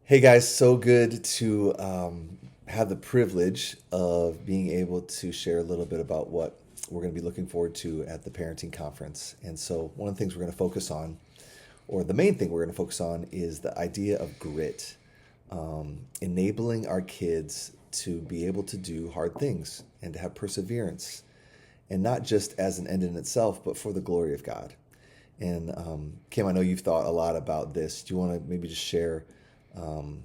Hey guys, so good to have the privilege of being able to share a little bit about what we're going to be looking forward to at the parenting conference. And so, one of the things we're going to focus on, or the main thing we're going to focus on, is the idea of grit, enabling our kids to be able to do hard things and to have perseverance, and not just as an end in itself, but for the glory of God. And Kim, I know you've thought a lot about this. Do you want to maybe just share, um,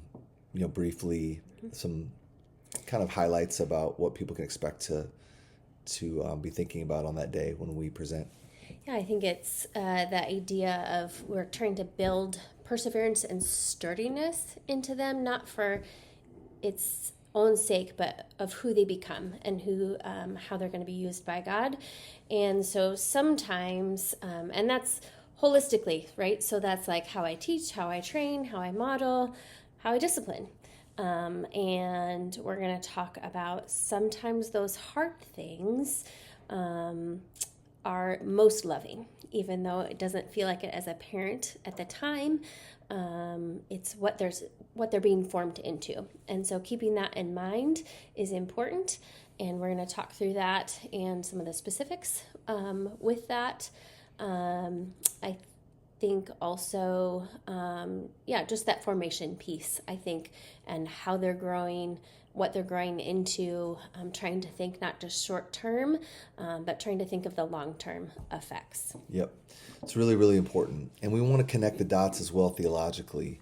briefly some kind of highlights about what people can expect to be thinking about on that day when we present? Yeah, I think it's the idea of we're trying to build perseverance and sturdiness into them, not for its own sake, but of who they become and how they're going to be used by God. And so sometimes, and that's holistically, right? So that's like how I teach, how I train, how I model, how I discipline. And we're going to talk about sometimes those hard things um, are most loving, even though it doesn't feel like it as a parent at the time. It's what they're being formed into, and so keeping that in mind is important. And we're going to talk through that and some of the specifics with that. I think also, yeah, just that formation piece, I think, and how they're growing, what they're growing into, trying to think not just short term, but trying to think of the long term effects. Yep. It's really, really important. And we want to connect the dots as well theologically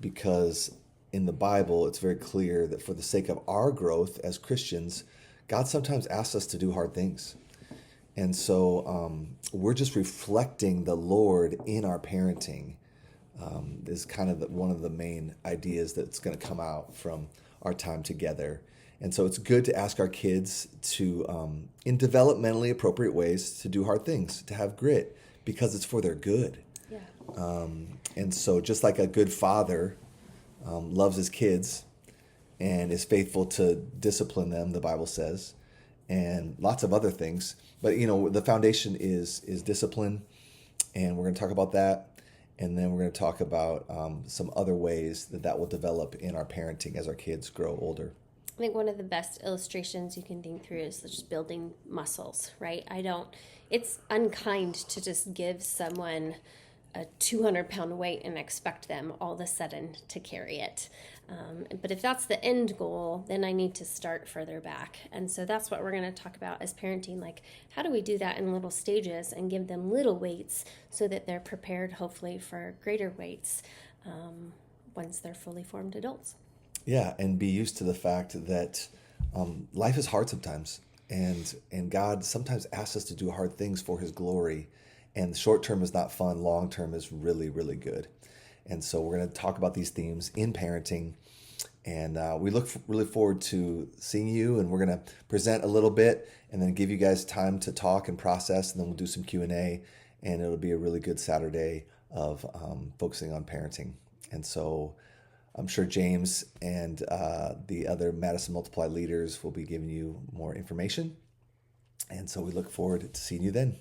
because in the Bible, it's very clear that for the sake of our growth as Christians, God sometimes asks us to do hard things. And so we're just reflecting the Lord in our parenting, is kind of one of the main ideas that's going to come out from our time together. And so it's good to ask our kids to, in developmentally appropriate ways, to do hard things, to have grit, because it's for their good. Yeah. And so just like a good father loves his kids and is faithful to discipline them, the Bible says, and lots of other things. But the foundation is discipline, and we're going to talk about that, and then we're going to talk about some other ways that will develop in our parenting as our kids grow older. I think one of the best illustrations you can think through is just building muscles, right? It's unkind to just give someone a 200-pound weight and expect them all of a sudden to carry it. But if that's the end goal, then I need to start further back. And so that's what we're going to talk about as parenting. Like, how do we do that in little stages and give them little weights so that they're prepared, hopefully, for greater weights once they're fully formed adults? Yeah, and be used to the fact that life is hard sometimes, and God sometimes asks us to do hard things for His glory. And short term is not fun; long term is really, really good. And so we're going to talk about these themes in parenting, and we look really forward to seeing you. And we're going to present a little bit, and then give you guys time to talk and process, and then we'll do some Q&A, and it'll be a really good Saturday of focusing on parenting. And so I'm sure James and the other Madison Multiply leaders will be giving you more information. And so we look forward to seeing you then.